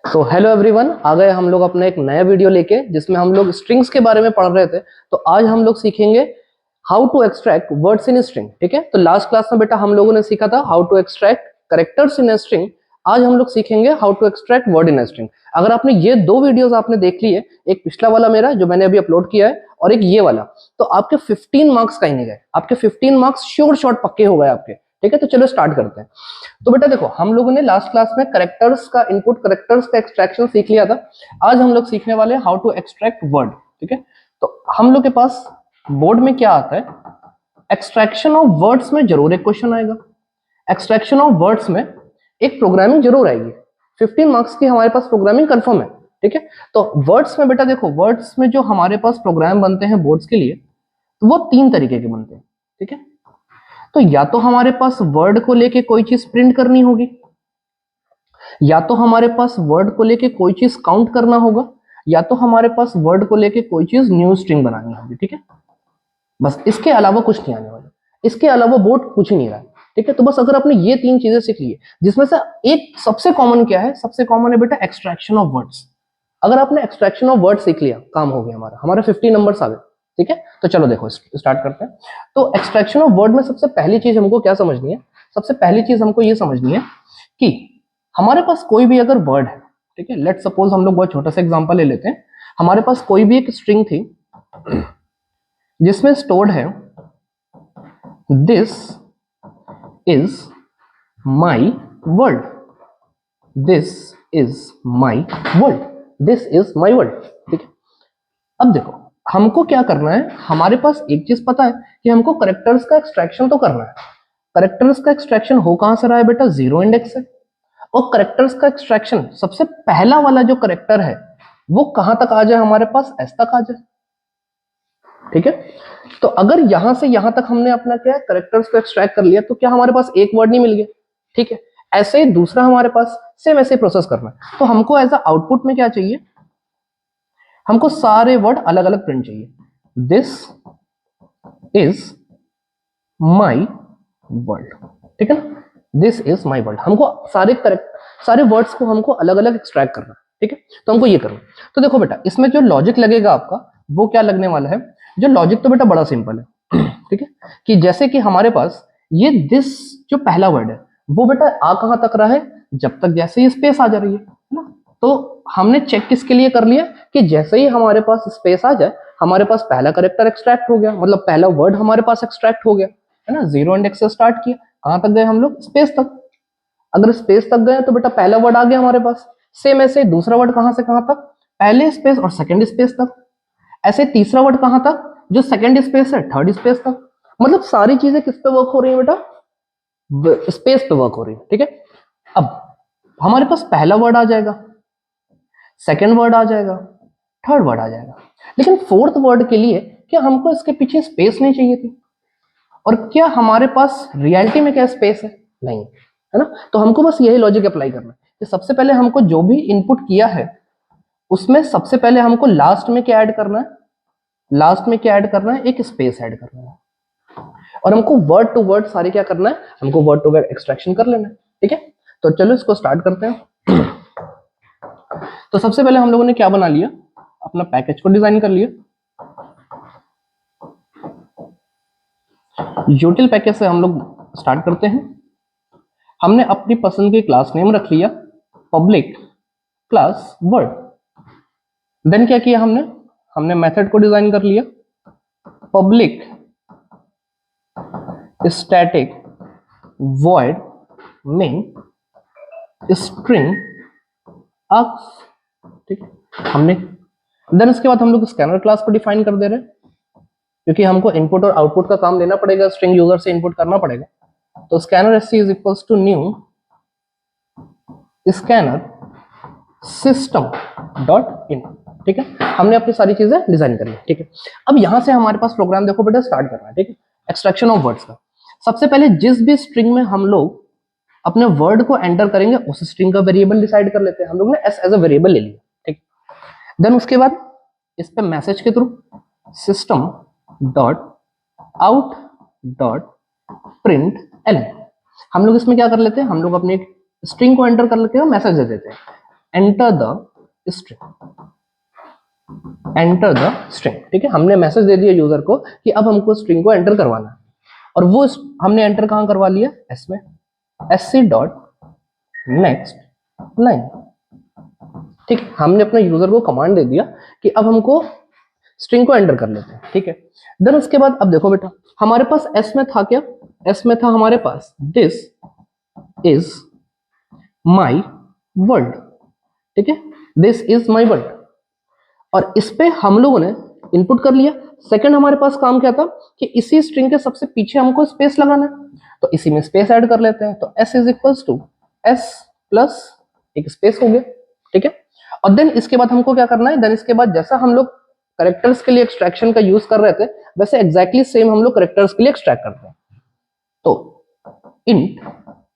तो hello everyone, आ गए हम लोग अपना एक नया वीडियो लेके जिसमें हम लोग स्ट्रिंग्स के बारे में पढ़ रहे थे। तो आज हम लोग सीखेंगे how to extract words in string. ठीक है, तो लास्ट क्लास में बेटा हम लोगों ने सीखा था how to extract characters in string. आज हम लोग सीखेंगे how to extract word in string. अगर आपने ये दो वीडियोस आपने देख लिए, एक पिछला वाला मेरा जो मैंने अभी अपलोड किया है और एक ये वाला, तो आपके 15 मार्क्स कहीं नहीं गए। आपके 15 मार्क्स श्योर शॉट पक्के हो गए आपके। ठीक है, तो चलो स्टार्ट करते हैं। तो बेटा देखो, हम लोगों ने लास्ट क्लास में करेक्टर्स का इनपुट, करेक्टर्स का एक्सट्रैक्शन सीख लिया था। आज हम लोग सीखने वाले हैं हाउ टू एक्सट्रैक्ट वर्ड। ठीक है, तो हम लोग के पास बोर्ड में क्या आता है, एक्सट्रैक्शन ऑफ वर्ड्स में जरूर एक क्वेश्चन आएगा। एक्सट्रैक्शन ऑफ वर्ड्स में एक प्रोग्रामिंग जरूर आएगी। 15 मार्क्स की हमारे पास प्रोग्रामिंग कंफर्म है। ठीक है, तो वर्ड्स में बेटा देखो, वर्ड्स में जो हमारे पास प्रोग्राम बनते हैं बोर्ड्स के लिए, तो वो 3 तरीके के बनते हैं। ठीक है, तो या तो हमारे पास वर्ड को लेके कोई चीज प्रिंट करनी होगी, या तो हमारे पास वर्ड को लेके कोई चीज काउंट करना होगा, या तो हमारे पास वर्ड को लेके कोई चीज न्यू स्ट्रिंग बनानी होगी। ठीक है, बस इसके अलावा कुछ नहीं आने वाला, इसके अलावा बोर्ड कुछ नहीं रहा है। ठीक है, तो बस अगर आपने ये 3 चीजें सीख ली है, जिसमें से एक सबसे कॉमन क्या है, सबसे कॉमन है बेटा एक्सट्रैक्शन ऑफ वर्ड्स। अगर आपने एक्सट्रैक्शन ऑफ वर्ड सीख लिया, काम हो गया हमारा 50 नंबर्स आ गए। ठीक है, तो चलो देखो स्टार्ट करते हैं। तो एक्सट्रैक्शन ऑफ वर्ड में सबसे पहली चीज हमको क्या समझनी है, सबसे पहली चीज हमको ये समझनी है कि हमारे पास कोई भी अगर वर्ड है, ठीक है, लेट सपोज हम लोग बहुत छोटा सा एग्जांपल ले लेते हैं। हमारे पास कोई भी एक स्ट्रिंग थी जिसमें स्टोर्ड है this is my world, this is my world, this is my world. ठीक है, अब देखो हमको क्या करना है, हमारे पास एक चीज पता है कि हमको करेक्टर्स का एक्सट्रैक्शन तो करना है। करेक्टर्स का एक्सट्रैक्शन हो कहां से रहा है बेटा, जीरो इंडेक्स से। और करेक्टर्स का एक्सट्रैक्शन सबसे पहला वाला जो करेक्टर है वो कहां तक आ जाए, हमारे पास एस तक आ जाए। ठीक है, तो अगर यहां से यहां तक हमने अपना क्या करेक्टर्स को एक्सट्रैक्ट कर लिया, तो क्या हमारे पास एक वर्ड नहीं मिल गया। ठीक है, ऐसे ही दूसरा हमारे पास सेम ऐसे प्रोसेस करना है। तो हमको एज अ आउटपुट में क्या चाहिए, हमको सारे वर्ड अलग अलग प्रिंट चाहिए। दिस इज माई वर्ल्ड, ठीक है ना, दिस इज माई वर्ल्ड। हमको सारे वर्ड्स को हमको अलग अलग एक्सट्रैक्ट करना है। ठीक है, तो हमको ये करना। तो देखो बेटा, इसमें जो लॉजिक लगेगा आपका वो क्या लगने वाला है, जो लॉजिक तो बेटा बड़ा सिंपल है। ठीक है, कि जैसे कि हमारे पास ये दिस जो पहला वर्ड है वो बेटा आ कहां तक रहा है, जब तक जैसे ही स्पेस आ जा रही है ना। तो हमने चेक किसके लिए कर लिया कि जैसे ही हमारे पास स्पेस आ जाए, हमारे पास पहला करेक्टर एक्सट्रैक्ट हो गया, मतलब पहला वर्ड हमारे पास एक्सट्रैक्ट हो गया, है ना। जीरो इंडेक्स से स्टार्ट किया, कहां तक गए हम लोग, स्पेस तक। अगर स्पेस तक गए तो बेटा पहला वर्ड आ गया हमारे पास। सेम ऐसे दूसरा वर्ड कहां से कहां तक, पहले स्पेस और सेकंड स्पेस तक। ऐसे तीसरा वर्ड कहां तक, जो सेकंड स्पेस है थर्ड स्पेस तक। मतलब सारी चीजें किस पे वर्क हो रही है बेटा, स्पेस पे वर्क हो रही है। ठीक है, अब हमारे पास पहला वर्ड आ जाएगा, सेकंड वर्ड आ जाएगा, थर्ड वर्ड आ जाएगा, लेकिन फोर्थ वर्ड के लिए क्या हमको इसके पीछे स्पेस नहीं चाहिए थी, और क्या हमारे पास रियलिटी में क्या स्पेस है, नहीं, है ना। तो हमको बस यही लॉजिक अप्लाई करना है कि सबसे पहले हमको जो भी इनपुट किया है उसमें सबसे पहले हमको लास्ट में क्या ऐड करना है, लास्ट में क्या ऐड करना है, एक स्पेस ऐड करना है। और हमको वर्ड टू वर्ड सारे क्या करना है, हमको वर्ड टू वर्ड एक्सट्रैक्शन कर लेना है। ठीक है, तो चलो इसको स्टार्ट करते हैं। तो सबसे पहले हम लोगों ने क्या बना लिया, अपना पैकेज को डिजाइन कर लिया। यूटिल पैकेज से हम लोग स्टार्ट करते हैं। हमने अपनी पसंद की क्लास नेम रख लिया, पब्लिक क्लास वर्ड। देन क्या किया हमने, हमने मेथड को डिजाइन कर लिया, public static void main string arcs. ठीक है, हमने देन उसके बाद हम लोग स्कैनर क्लास को डिफाइन कर दे रहे हैं, क्योंकि हमको इनपुट और आउटपुट का काम लेना पड़ेगा, स्ट्रिंग यूजर से इनपुट करना पड़ेगा। तो scanner S C is equals to new scanner system dot in. ठीक है, हमने अपनी सारी चीजें डिजाइन कर ली। ठीक है, अब यहां से हमारे पास प्रोग्राम देखो बेटा स्टार्ट करना है। ठीक है, एक्सट्रैक्शन ऑफ वर्ड्स का सबसे पहले जिस भी स्ट्रिंग में हम लोग अपने वर्ड को एंटर करेंगे उस स्ट्रिंग का वेरिएबल डिसाइड कर लेते हैं। हम लोग ने एस एज अ वेरिएबल ले लिया। ठीक, देन उसके बाद इस पे मैसेज के through system dot out dot print L, हम लोग इसमें क्या कर लेते हैं, हम लोग अपने एक स्ट्रिंग को एंटर कर लेते हैं और मैसेज दे देते हैं। Enter the string, enter the string. ठीक है, हमने मैसेज दे दिया यूजर को कि अब हमको स्ट्रिंग को एंटर करवाना है, और वो हमने एंटर कहां करवा लिया, एस में, sc डॉट नेक्स्ट लाइन। ठीक है, हमने अपने यूजर को कमांड दे दिया कि अब हमको स्ट्रिंग को एंटर कर लेते हैं। ठीक है, देन उसके बाद अब देखो बेटा, हमारे पास एस में था क्या, एस में था हमारे पास दिस इज माई वर्ल्ड। ठीक है, दिस इज माई वर्ल्ड, और इस पे हम लोगों ने इनपुट कर लिया। सेकंड हमारे पास काम क्या था कि इसी स्ट्रिंग के सबसे पीछे हमको स्पेस लगाना है, तो इसी में स्पेस ऐड कर लेते हैं। तो s is equals to S plus एक स्पेस हो गया। ठीक है, और देन इसके बाद हमको क्या करना है, देन इसके बाद जैसा हम लोग करेक्टर्स के लिए एक्सट्रैक्शन का यूज कर रहे थे, वैसे एग्जैक्टली सेम हम लोग करेक्टर्स के लिए एक्सट्रैक्ट करते हैं। तो int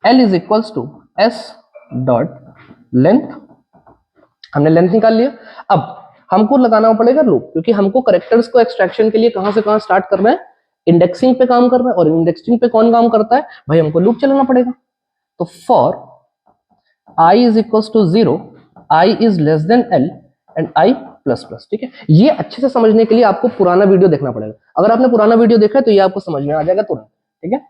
l is equals to S dot length, हमने लेंथ निकाल लिया। अब हमको लगाना पड़ेगा लूप, क्योंकि हमको करेक्टर्स को एक्सट्रैक्शन के लिए कहां से कहां स्टार्ट करना है, इंडेक्सिंग पे काम करना है, और इंडेक्सिंग पे कौन काम करता है भाई, हमको लूप चलाना पड़ेगा। तो for i is equals to 0, i is less than l and i plus plus. ठीक है, ये अच्छे से समझने के लिए आपको पुराना वीडियो देखना पड़ेगा। अगर आपने पुराना वीडियो देखा है तो ये आपको समझ में आ जाएगा तुरंत। ठीक है,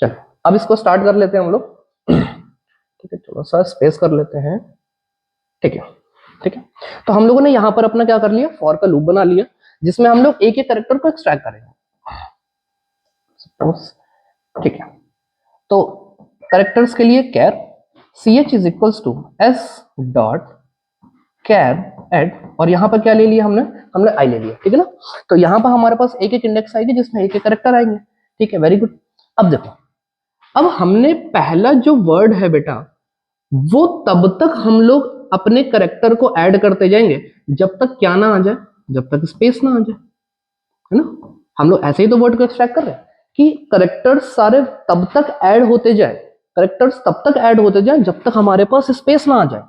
चलो अब इसको स्टार्ट कर लेते हैं हम लोग। ठीक है, थोड़ा सा स्पेस कर लेते हैं। ठीक है, ठीक है, तो हम लोगों ने यहां पर अपना क्या कर लिया, फॉर का लूप बना लिया, जिसमें हम लोग एक एक कैरेक्टर को एक्सट्रैक्ट करेंगे। ठीक है, तो कैरेक्टर्स के लिए char ch is equals to S dot char at, और यहां पर क्या ले लिया हमने, हमने i ले लिया। ठीक है ना, तो यहां पर हमारे पास एक एक इंडेक्स आएगी जिसमें एक एक कैरेक्टर आएंगे। ठीक है, वेरी गुड। अब देखो, अब हमने पहला जो वर्ड है बेटा, वो तब तक हम लोग अपने कैरेक्टर को ऐड करते जाएंगे जब तक क्या ना आ जाए, जब तक स्पेस ना आ जाए, है ना। हम लोग ऐसे ही तो वर्ड को एक्सट्रैक्ट कर रहे हैं कि कैरेक्टर्स सारे तब तक ऐड होते जाए, कैरेक्टर्स तब तक ऐड होते जाए जब तक हमारे पास स्पेस ना आ जाए,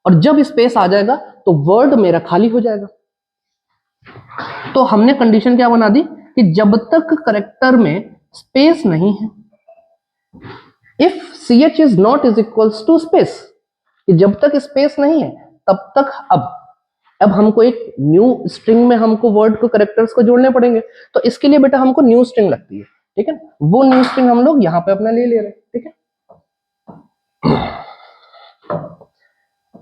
और जब स्पेस आ जाएगा तो वर्ड मेरा खाली हो जाएगा। तो हमने कंडीशन क्या बना दी कि जब तक कैरेक्टर में स्पेस नहीं है, if ch is not is equals to space, कि जब तक स्पेस नहीं है तब तक अब हमको एक न्यू स्ट्रिंग में हमको वर्ड को कैरेक्टर्स को जोड़ने पड़ेंगे। तो इसके लिए बेटा हमको न्यू स्ट्रिंग लगती है। ठीक है, वो न्यू स्ट्रिंग हम लोग यहां पे अपना ले रहे हैं। ठीक है,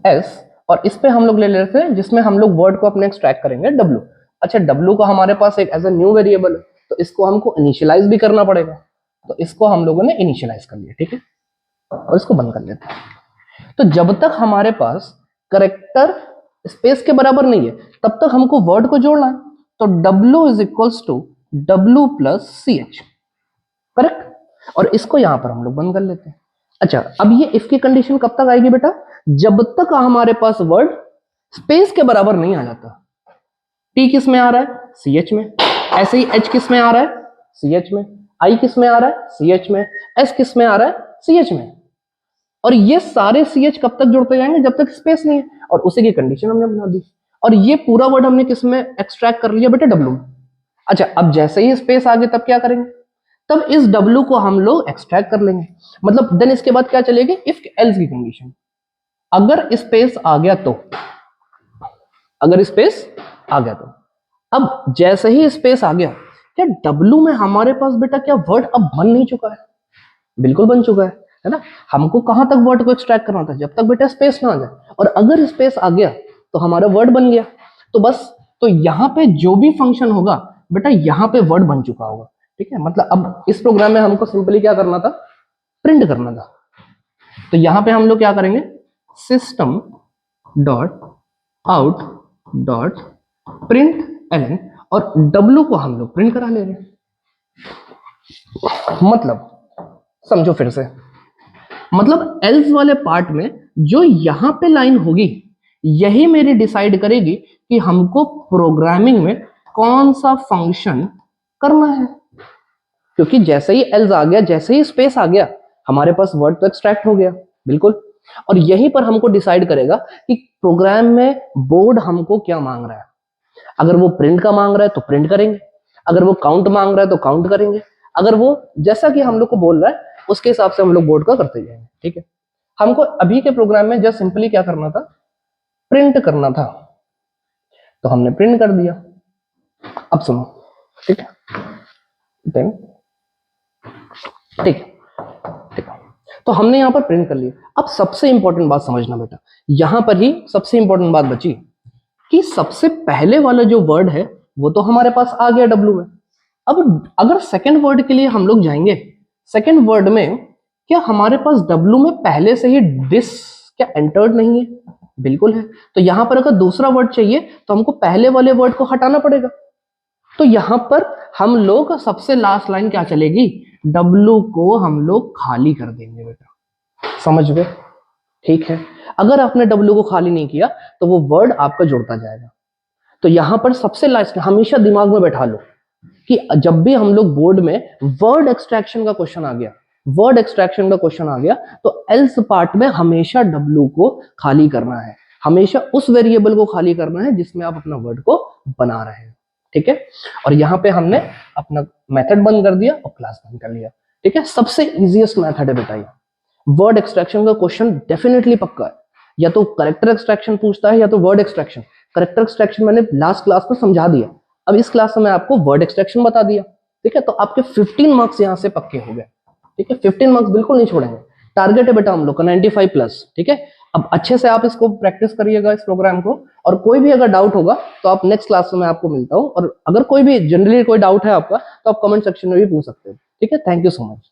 s, और इस पे हम लोग ले रहे थे जिसमें हम लोग वर्ड को अपने एक्सट्रैक्ट करेंगे w। अच्छा, w को हमारे पास एक एज ए न्यू वेरिएबल है, तो इसको हमको इनिशियलाइज भी करना पड़ेगा, तो इसको हम लोगों ने इनिशियलाइज कर लिया। ठीक है, और इसको बंद कर लेते हैं। तो जब तक हमारे पास करेक्टर स्पेस के बराबर नहीं है तब तक हमको वर्ड को जोड़ना है, तो w is equals to w plus ch, correct, और इसको यहां पर हम लोग बंद कर लेते हैं। अच्छा, अब ये इफ की कंडीशन कब तक आएगी बेटा, जब तक हमारे पास वर्ड स्पेस के बराबर नहीं आ जाता। t किस में आ रहा है, ch में, ऐसे ही h किस में आ रहा है, ch में, i किस में आ रहा है, ch में, s किस में आ रहा है, ch में, और ये सारे ch कब तक जुड़ते जाएंगे, जब तक स्पेस नहीं है, और उसी की कंडीशन हमने बना दी। और ये पूरा वर्ड हमने किस में एक्सट्रैक्ट कर लिया बेटा, w में। अच्छा, अब जैसे ही स्पेस आ गया तब क्या करेंगे, तब इस w को हम लोग एक्सट्रैक्ट कर लेंगे। मतलब देन इसके बाद क्या चलेगी, इफ एल्स की कंडीशन, अगर स्पेस आ गया तो, अगर स्पेस आ गया तो, अब जैसे ही स्पेस आ गया, क्या w में हमारे पास बेटा क्या वर्ड अब बन नहीं चुका है, बिल्कुल बन चुका है ना। हमको कहां तक वर्ड को एक्सट्रैक्ट करना था, जब तक बेटा स्पेस ना आ जाए, और अगर स्पेस आ गया तो हमारा वर्ड बन गया। तो बस, तो यहां पे जो भी फंक्शन होगा बेटा, यहां पे वर्ड बन चुका होगा। ठीक है, मतलब अब इस प्रोग्राम में हमको सिंपली क्या करना था, प्रिंट करना था। तो यहां पे हम लोग क्या करेंगे, system dot out dot print L N, और w को हम लोग प्रिंट करा ले रहे हैं। मतलब समझो फिर से, मतलब एल्स वाले पार्ट में जो यहां पे लाइन होगी, यही मेरी डिसाइड करेगी कि हमको प्रोग्रामिंग में कौन सा फंक्शन करना है। क्योंकि जैसे ही एल्स आ गया, जैसे ही स्पेस आ गया, हमारे पास वर्ड तो एक्सट्रैक्ट हो गया, बिल्कुल, और यहीं पर हमको डिसाइड करेगा कि प्रोग्राम में बोर्ड हमको क्या मांग रहा है। अगर वो प्रिंट का मांग रहा है तो प्रिंट करेंगे, अगर वो काउंट मांग रहा है तो काउंट करेंगे, अगर वो जैसा कि हम लोग को बोल रहा है उसके हिसाब से हम लोग बोर्ड का करते जाएंगे। ठीक है, हमको अभी के प्रोग्राम में जस्ट सिंपली क्या करना था, प्रिंट करना था, तो हमने प्रिंट कर दिया। अब सुनो, ठीक है, देन ठीक ठीक है, तो हमने यहां पर प्रिंट कर लिया। अब सबसे इंपॉर्टेंट बात समझना बेटा, यहां पर ही सबसे इंपॉर्टेंट बात बची कि सबसे पहले वाला जो वर्ड है वो तो हमारे पास आ गया डब्ल्यू में। अब अगर सेकंड वर्ड के लिए हम लोग जाएंगे, सेकंड वर्ड में क्या हमारे पास डब्ल्यू में पहले से ही दिस क्या एंटर्ड नहीं है? बिल्कुल है। तो यहां पर अगर दूसरा वर्ड चाहिए तो हमको पहले वाले वर्ड को हटाना पड़ेगा। तो यहां पर हम लोग सबसे लास्ट लाइन क्या चलेगी, डब्ल्यू को हम लोग खाली कर देंगे बेटा, समझ गए? ठीक है, अगर आपने डब्ल्यू को खाली नहीं किया तो वो वर्ड आपका जुड़ता जाएगा। तो यहां पर सबसे लास्ट हमेशा दिमाग में बैठा लो कि जब भी हम लोग बोर्ड में वर्ड एक्सट्रैक्शन का क्वेश्चन आ गया, वर्ड एक्सट्रैक्शन का क्वेश्चन आ गया, तो एल्स पार्ट में हमेशा डब्ल्यू को खाली करना है, हमेशा उस वेरिएबल को खाली करना है जिसमें आप अपना वर्ड को बना रहे हैं। ठीक है, और यहां पे हमने अपना मेथड बंद कर दिया और क्लास बंद कर लिया। ठीक है, सबसे इजीएस्ट मेथड है बेटा ये। वर्ड एक्सट्रैक्शन का क्वेश्चन डेफिनेटली पक्का है, या तो करेक्टर एक्सट्रैक्शन पूछता है या तो वर्ड एक्सट्रैक्शन। करेक्टर एक्सट्रैक्शन मैंने लास्ट क्लास में समझा दिया, अब इस क्लास में मैं आपको वर्ड एक्सट्रैक्शन बता दिया। ठीक है, तो आपके 15 मार्क्स यहां से पक्के हो गए। ठीक है, 15 मार्क्स बिल्कुल नहीं छोड़ेंगे, टारगेट है बेटा हम लोग का 95 प्लस। ठीक है, अब अच्छे से आप इसको प्रैक्टिस करिएगा इस प्रोग्राम को, और कोई भी अगर डाउट होगा तो आप नेक्स्ट क्लास में मैं आपको मिलता हूं, और अगर कोई भी जनरली कोई डाउट है आपका तो आप कमेंट सेक्शन में भी पूछ सकते हो। ठीक है, थैंक यू सो मच।